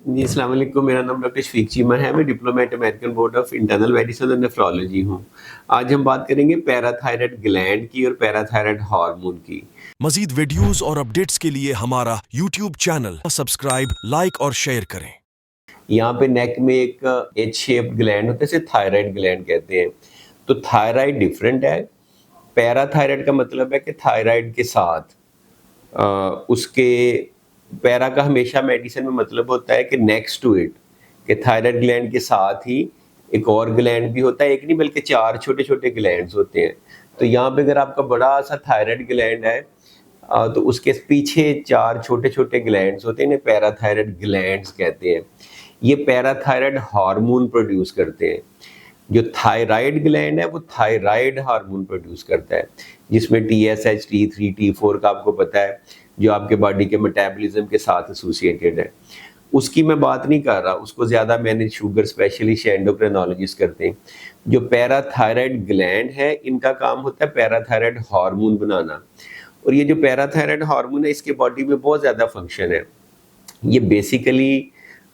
जी, अस्सलाम वालेकुम। मेरा नाम डॉक्टर शफीक चीमा है। मैं diplomat American board of internal medicine और नेफ्रोलॉजी हूँ। आज हम बात करेंगे पैराथायराइड ग्लैंड की और पैराथायराइड हार्मोन की। मजीद वीडियोस और अपडेट्स के लिए हमारा यूट्यूब चैनल सब्सक्राइब, लाइक और शेयर करें। यहाँ पे नेक में एक एच शेप्ड ग्लैंड होता है, इसे थायराइड ग्लैंड कहते हैं। तो थायराइड डिफरेंट है। पैराथायराइड का मतलब है कि थायराइड के साथ उसके पैरा का हमेशा मेडिसिन में मतलब होता है कि नेक्स्ट टू इट, कि थायराइड ग्लैंड के साथ ही एक और ग्लैंड भी होता है, एक नहीं बल्कि 4 छोटे-छोटे ग्लैंड्स होते हैं। तो यहाँ पे अगर आपका बड़ा-सा थायराइड ग्लैंड है तो उसके पीछे 4 छोटे-छोटे ग्लैंड्स होते हैं, इन्हें पैराथायराइड ग्लैंड्स कहते हैं। ये पैराथायराइड हार्मोन प्रोड्यूस करते हैं। जो थायराइड ग्लैंड है वो थायराइड हार्मोन प्रोड्यूस करता है, जिसमें टीएसएच, टी3, टी4 का आपको पता है, जो आपके बॉडी के मेटाबॉलिज्म के साथ एसोसिएटेड है। उसकी मैं बात नहीं कर रहा, उसको ज़्यादा मैंने शुगर स्पेशलिस्ट या एंडोक्रिनोलॉजिस्ट करते हैं। जो पैराथायराइड ग्लैंड है, इनका काम होता है पैराथायराइड हार्मोन बनाना। और ये जो पैराथायराइड हार्मोन है, इसके बॉडी में बहुत ज़्यादा फंक्शन है। ये बेसिकली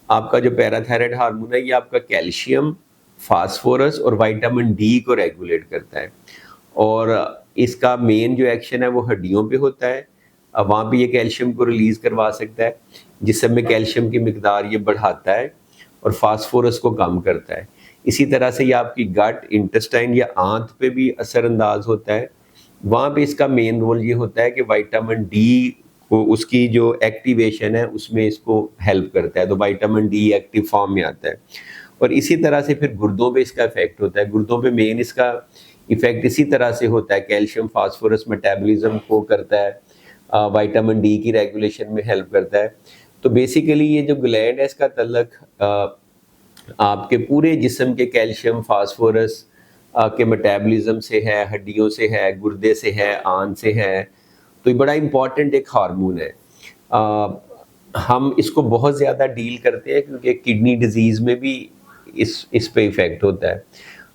आपका जो पैराथायराइड हार्मोन है, ये आपका कैल्शियम, फास्फोरस और विटामिन डी को रेगुलेट करता है। और इसका मेन जो एक्शन है वो हड्डियों पे होता है। अब वहाँ पे ये कैल्शियम को रिलीज करवा सकता है, जिससे में कैल्शियम की मिकदार ये बढ़ाता है और फास्फोरस को कम करता है। इसी तरह से ये आपकी गट, इंटेस्टाइन या आंत पे भी असरअंदाज होता है। वहाँ पे इसका मेन रोल ये होता है कि विटामिन डी को, उसकी जो एक्टिवेशन है उसमें इसको हेल्प करता है, तो विटामिन डी एक्टिव फॉर्म में आता है। और इसी तरह से फिर गुर्दों पे इसका इफेक्ट होता है। गुर्दों पे मेन इसका इफेक्ट इसी तरह से होता है, कैल्शियम फास्फोरस मेटाबॉलिज्म को करता है, विटामिन डी की रेगुलेशन में हेल्प करता है। तो बेसिकली ये जो ग्लैंड है इसका तल्लक आपके पूरे जिस्म के कैल्शियम फास्फोरस के मेटाबॉलिज्म से है, हड्डियों से है, गुर्दे से है, आंत से है। तो ये बड़ा इंपॉर्टेंट एक हार्मोन है। हम इसको बहुत ज़्यादा डील करते हैं क्योंकि किडनी डिजीज़ में भी इस पे इफ़ेक्ट होता है।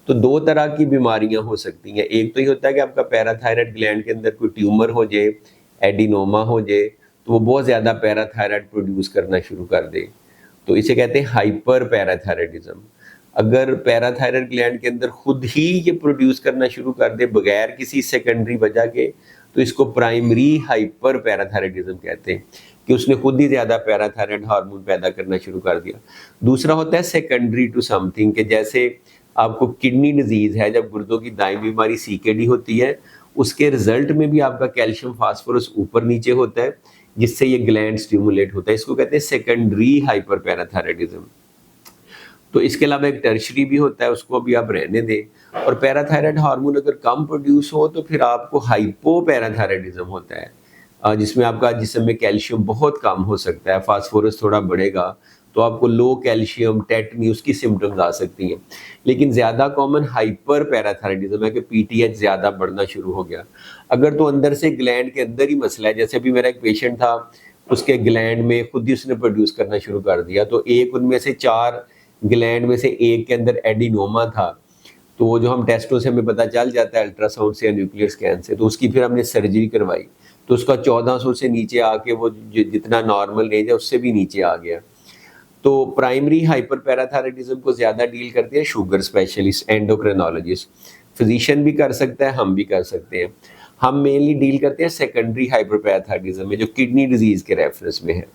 तो 2 तरह की बीमारियां हो सकती हैं। एक तो ये होता है कि आपका पैराथायराइड ग्लैंड के अंदर कोई ट्यूमर हो जाए, एडिनोमा हो जाए, तो वो बहुत ज़्यादा पैराथायराइड प्रोड्यूस करना शुरू कर दे, तो इसे कहते हैं हाइपर पैराथायराइडिज्म। अगर पैराथायराइड ग्लैंड के अंदर खुद ही ये प्रोड्यूस करना शुरू कर दे बगैर किसी सेकेंडरी वजह के, तो इसको प्राइमरी हाइपर पैराथायराइडिज्म कहते हैं, कि उसने खुद ही ज़्यादा पैराथायराइड हार्मोन पैदा करना शुरू कर दिया। दूसरा होता है सेकेंडरी टू समथिंग, कि जैसे आपको किडनी डिजीज़ है, जब गुर्दों की दाई बीमारी सीकेडी होती है, उसके रिजल्ट में भी आपका कैल्शियम फास्फोरस ऊपर नीचे होता है, जिससे ये ग्लैंड स्टिमुलेट होता है। इसको कहते हैं सेकेंडरी हाइपर पैराथायराइडिज्म। तो इसके अलावा एक टर्शरी भी होता है, उसको भी आप रहने दें। और पैराथायराइड हार्मोन अगर कम प्रोड्यूस हो तो फिर आपको हाइपो पैराथायराइडिज्म होता है, जिसमें आपका जिस्म में कैल्शियम बहुत कम हो सकता है, फास्फोरस थोड़ा बढ़ेगा, तो आपको लो कैल्शियम, टेटनी, उसकी सिम्टम्स आ सकती हैं। लेकिन ज़्यादा कॉमन हाइपर पैराथायराइडिज्म है कि पीटीएच ज़्यादा बढ़ना शुरू हो गया। अगर तो अंदर से ग्लैंड के अंदर ही मसला है, जैसे अभी मेरा एक पेशेंट था, उसके ग्लैंड में खुद ही उसने प्रोड्यूस करना शुरू कर दिया, तो एक उनमें से 4 ग्लैंड में से एक के अंदर एडिनोमा था। तो वो जो हम टेस्टों से हमें पता चल जाता है, अल्ट्रासाउंड से या न्यूक्लियर स्कैन से, तो उसकी फिर हमने सर्जरी करवाई, तो उसका 1400 से नीचे आके वो जितना नॉर्मल रेंज है उससे भी नीचे आ गया। तो प्राइमरी हाइपर पैराथायराइडिज्म को ज़्यादा डील करते हैं शुगर स्पेशलिस्ट, एंडोक्रिनोलॉजिस्ट। फिजिशियन भी कर सकता है, हम भी कर सकते हैं। हम मेनली डील करते हैं सेकेंडरी हाइपर पैराथायराइडिज्म में, जो किडनी डिजीज़ के रेफरेंस में है।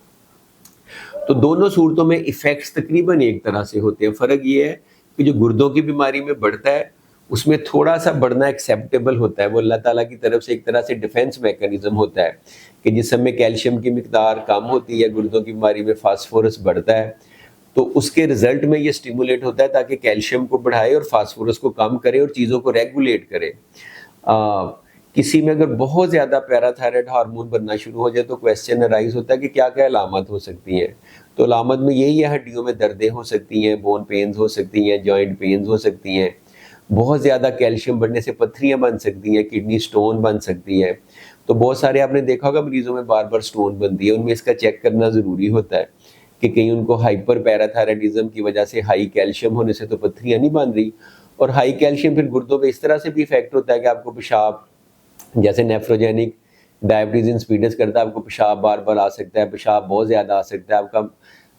तो दोनों सूरतों में इफ़ेक्ट्स तकरीबन एक तरह से होते हैं। फ़र्क ये है कि जो गुर्दों की बीमारी में बढ़ता है, उसमें थोड़ा-सा बढ़ना एक्सेप्टेबल होता है। वो अल्लाह ताला की तरफ से एक तरह से डिफेंस मैकेनिज़्म होता है, कि जिस्म में कैल्शियम की मिकदार कम होती है, गुर्दों की बीमारी में फास्फोरस बढ़ता है, तो उसके रिज़ल्ट में ये स्टिमुलेट होता है ताकि कैल्शियम को बढ़ाए और फास्फोरस को कम करे और चीज़ों को रेगुलेट करे। किसी में अगर बहुत ज़्यादा पैराथायराइड हार्मोन बनना शुरू हो जाए तो क्वेश्चन अराइज होता है कि क्या-क्या अलामत हो सकती हैं। तो अलामत में यही है, हड्डियों में दर्दें हो सकती हैं, बोन पेन्स हो सकती हैं, जॉइंट पेन्स हो सकती हैं। बहुत ज़्यादा कैल्शियम बढ़ने से पत्थरियाँ बन सकती हैं, किडनी स्टोन बन सकती है। तो बहुत सारे आपने देखा होगा मरीज़ों में बार-बार स्टोन बनती है, उनमें इसका चेक करना ज़रूरी होता है कि कहीं उनको हाइपर पैराथायराइडिज्म की वजह से हाई कैल्शियम होने से तो पत्थरियाँ नहीं बन रही। और हाई कैल्शियम फिर गुर्दों पे इस तरह से भी इफ़ेक्ट होता है कि आपको पेशाब, जैसे नेफ्रोजेनिक डायबिटीज इंसिपिडस करता है, आपको पेशाब बार बार आ सकता है, पेशाब बहुत ज़्यादा आ सकता है, आपका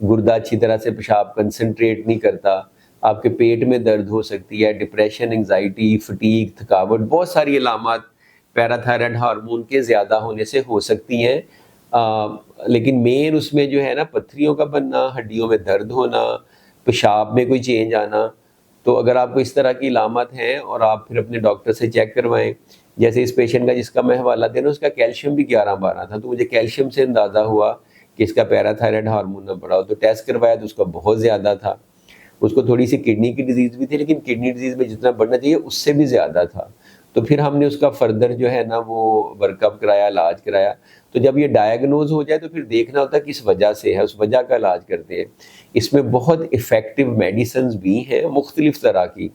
गुर्दा अच्छी तरह से पेशाब कंसंट्रेट नहीं करता, आपके पेट में दर्द हो सकती है, डिप्रेशन, एंजाइटी, फटीग, थकावट, बहुत सारी अलामत पैराथायराइड हार्मोन के ज़्यादा होने से हो सकती हैं। लेकिन मेन उसमें जो है ना, पत्थरियों का बनना, हड्डियों में दर्द होना, पेशाब में कोई चेंज आना। तो अगर आपको इस तरह की अलामत हैं और आप फिर अपने डॉक्टर से चेक करवाएं, जैसे इस पेशेंट का जिसका मैं हवाला दे रहा हूं, उसका कैल्शियम भी 11-12 था, तो मुझे कैल्शियम से अंदाज़ा हुआ कि इसका पैराथायराइड हार्मोन ना बढ़ा हो। तो टेस्ट करवाया तो उसका बहुत ज़्यादा था। उसको थोड़ी सी किडनी की डिजीज़ भी थी, लेकिन किडनी डिजीज़ में जितना बढ़ना चाहिए उससे भी ज़्यादा था। तो फिर हमने उसका फर्दर जो है ना वो वर्कअप कराया, इलाज कराया। तो जब ये डायग्नोज हो जाए तो फिर देखना होता है किस वजह से है, उस वजह का इलाज करते हैं। इसमें बहुत इफ़ेक्टिव मेडिसिन्स भी हैं मुख्तलिफ़ तरह की।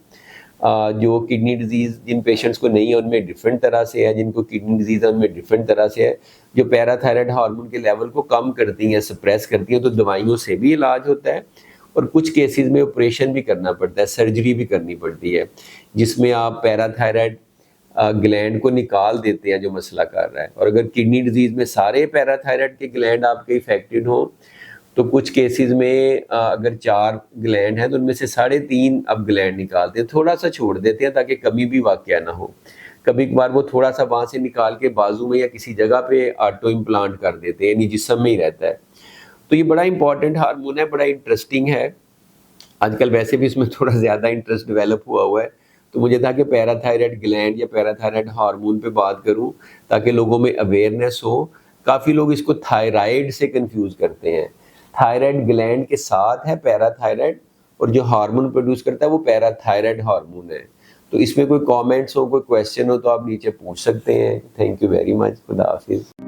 जो किडनी डिजीज़ जिन पेशेंट्स को नहीं है उनमें डिफरेंट तरह से है, जिनको किडनी डिजीज़ है उनमें डिफरेंट तरह से है। जो पैराथायराइड हार्मोन के लेवल को कम करती हैं, सप्रेस करती हैं, तो दवाइयों से भी इलाज होता है और कुछ केसेस में ऑपरेशन भी करना पड़ता है, सर्जरी भी करनी पड़ती है, जिसमें आप पैराथायराइड ग्लैंड को निकाल देते हैं जो मसला कर रहा है। और अगर किडनी डिजीज़ में सारे पैराथायराइड के ग्लैंड आपके इफेक्टेड हों, तो कुछ केसेस में अगर 4 ग्लैंड हैं तो उनमें से 3.5 अब ग्लैंड निकालते हैं, थोड़ा सा छोड़ देते हैं ताकि कभी भी वाकया ना हो। कभी कभार वो थोड़ा सा वहाँ से निकाल के बाजू में या किसी जगह पे ऑटो इम्प्लांट कर देते हैं, यानी जिस्म में ही रहता है। तो ये बड़ा इंपॉर्टेंट हार्मोन है, बड़ा इंटरेस्टिंग है। आजकल वैसे भी इसमें थोड़ा ज़्यादा इंटरेस्ट डेवलप हुआ है। तो मुझे था कि पैराथायराइड ग्लैंड या पैराथायराइड हार्मोन पे बात करूं ताकि लोगों में अवेयरनेस हो। काफ़ी लोग इसको थायराइड से कंफ्यूज करते हैं। थायराइड ग्लैंड के साथ है पैराथायराइड, और जो हार्मोन प्रोड्यूस करता है वो पैराथायराइड हार्मोन है। तो इसमें कोई कमेंट्स हो, कोई क्वेश्चन हो तो आप नीचे पूछ सकते हैं। Thank you very much. खुदा हाफिज़।